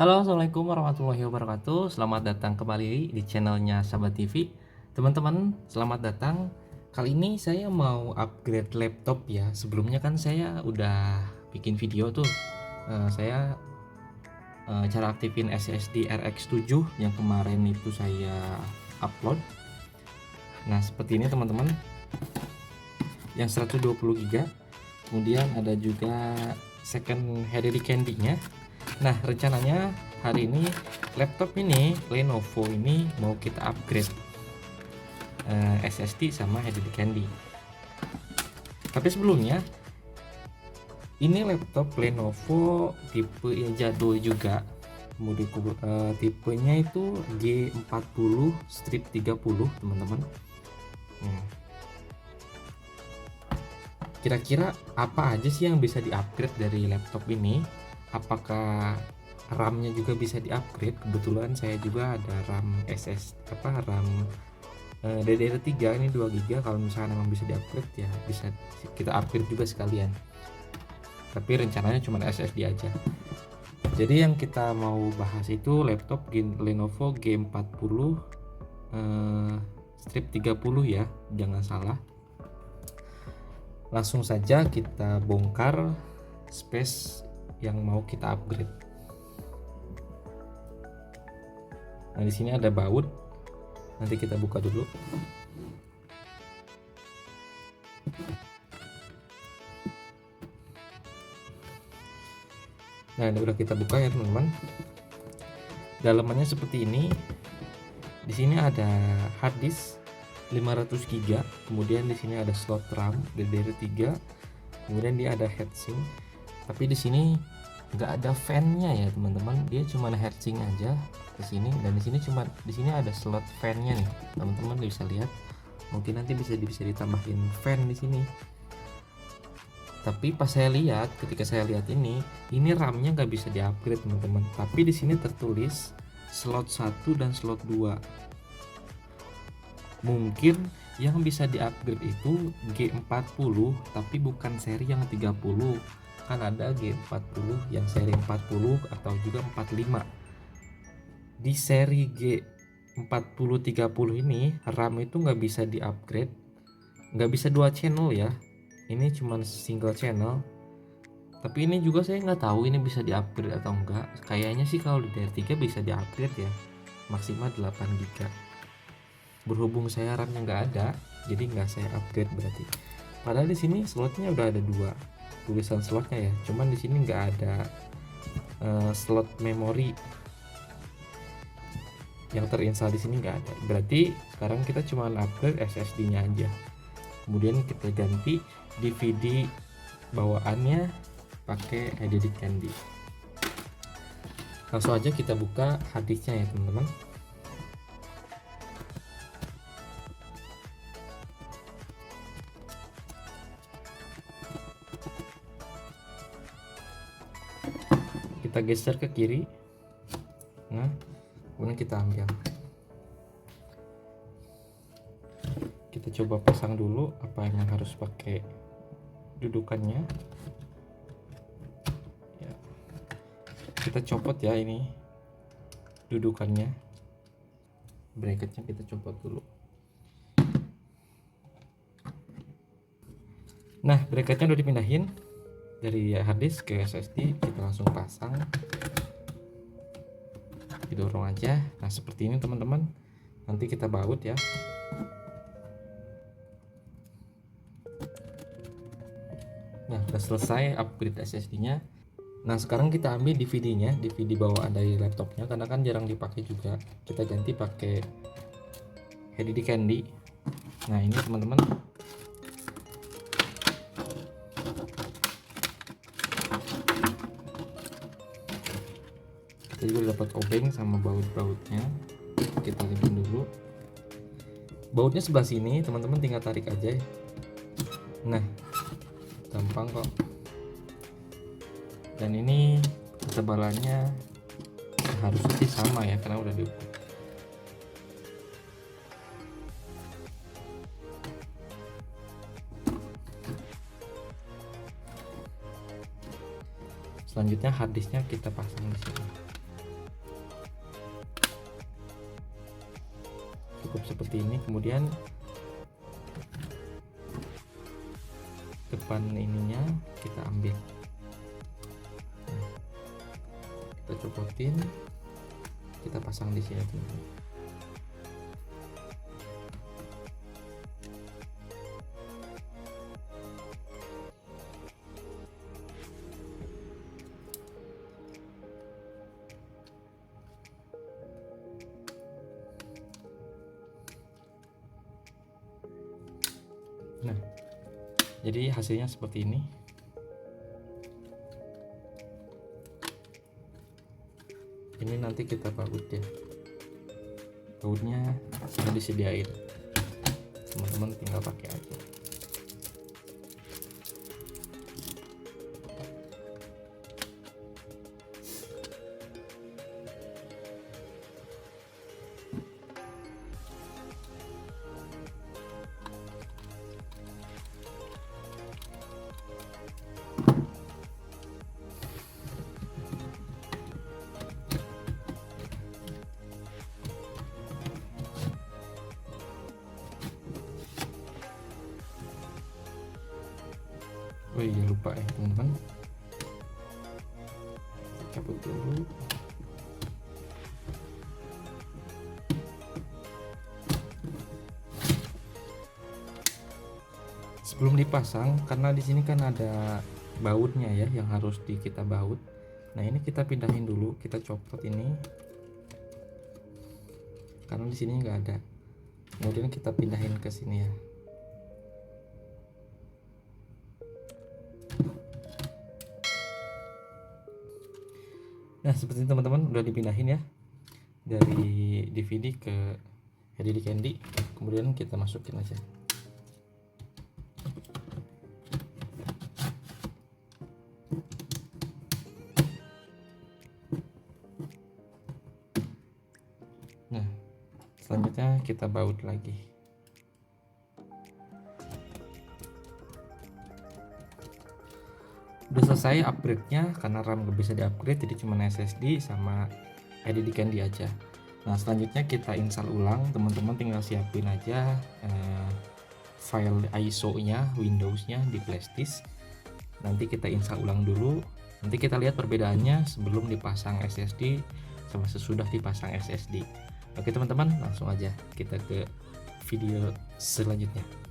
Halo, assalamualaikum warahmatullahi wabarakatuh. Selamat datang kembali di channelnya Sahabat TV. Teman-teman, selamat datang. Kali ini saya mau upgrade laptop ya. Sebelumnya kan saya udah bikin video tuh. Saya cara aktifin SSD RX7 yang kemarin itu saya upload. Nah, seperti ini teman-teman. Yang 120 GB. Kemudian ada juga second HDD candy-nya. Nah, rencananya hari ini laptop ini Lenovo ini mau kita upgrade SSD sama HDD candy. Tapi sebelumnya ini laptop Lenovo tipe yang jadul juga. Kemudian tipenya itu G40-30 teman-teman. Kira-kira apa aja sih yang bisa di-upgrade dari laptop ini? Apakah RAM-nya juga bisa di-upgrade? Kebetulan saya juga ada RAM RAM DDR3 ini 2 GB. Kalau misalnya memang bisa di-upgrade ya bisa kita upgrade juga sekalian. Tapi rencananya cuma SSD aja. Jadi yang kita mau bahas itu laptop Lenovo G40 30 ya, jangan salah. Langsung saja kita bongkar space yang mau kita upgrade. Nah, di sini ada baut. Nanti kita buka dulu. Nah, ini udah kita buka ya, teman-teman. Dalamannya seperti ini. Di sini ada hard disk 500 GB, kemudian di sini ada slot RAM DDR3, kemudian dia ada heatsink. Tapi di sini nggak ada fan-nya ya teman-teman, dia cuma heatsink aja ke sini, dan di sini ada slot fan-nya nih teman-teman, bisa lihat. Mungkin nanti bisa ditambahin fan di sini. Tapi pas ketika saya lihat ini RAM-nya nggak bisa di-upgrade teman-teman. Tapi di sini tertulis slot 1 dan slot 2. Mungkin yang bisa di-upgrade itu G40 tapi bukan seri yang 30. Kan ada G40 yang seri 40 atau juga 45. Di seri G40 30 ini RAM itu nggak bisa di-upgrade, nggak bisa 2 channel ya, ini cuma single channel. Tapi ini juga saya nggak tahu ini bisa di-upgrade atau enggak. Kayaknya sih kalau di DDR3 bisa di-upgrade ya, maksimal 8 GB. Berhubung saya RAM-nya nggak ada, jadi nggak saya upgrade berarti. Padahal di sini slotnya udah ada 2 tulisan slotnya ya, cuman di sini nggak ada slot memori yang terinstall di sini, nggak ada. Berarti sekarang kita cuma upgrade SSD-nya aja. Kemudian kita ganti DVD bawaannya pakai HDD candy. Langsung aja kita buka harddisknya ya teman-teman. Kita geser ke kiri. Nah, kemudian kita ambil. Kita coba pasang dulu apa yang harus pakai dudukannya. Ya. Kita copot ya ini dudukannya. Bracketnya kita copot dulu. Nah, bracketnya udah dipindahin dari harddisk ke SSD, kita langsung pasang, didorong aja. Nah, seperti ini teman-teman. Nanti kita baut ya. Nah, udah selesai upgrade SSD-nya. Nah, sekarang kita ambil DVD-nya, DVD bawaan dari laptopnya, karena kan jarang dipakai juga. Kita ganti pakai HDD candy. Nah, ini teman-teman. Kita juga dapat obeng sama baut-bautnya. Kita limpin dulu. Bautnya sebelah sini, teman-teman tinggal tarik aja. Nah, gampang kok. Dan ini ketebalannya harusnya sih sama ya, karena udah diukur. Selanjutnya harddisknya kita pasang di sini. cukup seperti ini. Kemudian depan ininya kita ambil, kita copotin, kita pasang di sini teman-teman. Nah, jadi hasilnya seperti ini. Ini nanti kita baut ya. Bautnya sudah disediain, teman-teman tinggal pakai aja. Oh iya, lupa ya teman-teman, cabut dulu. Sebelum dipasang, karena di sini kan ada bautnya ya yang harus kita baut. Nah, ini kita pindahin dulu, kita copot ini karena di sini nggak ada. Kemudian kita pindahin ke sini ya. Nah, seperti teman-teman udah dipindahin ya dari DVD ke HDD Candy. Kemudian kita masukin aja. Nah, selanjutnya kita baut lagi. Udah selesai upgrade-nya, karena RAM gak bisa di-upgrade, jadi cuma SSD sama HDD Candy aja. Nah, selanjutnya kita install ulang. Teman-teman tinggal siapin aja file ISO-nya, Windows-nya di flashdisk. Nanti kita install ulang dulu. Nanti kita lihat perbedaannya sebelum dipasang SSD sama sesudah dipasang SSD. Oke teman-teman, langsung aja kita ke video selanjutnya.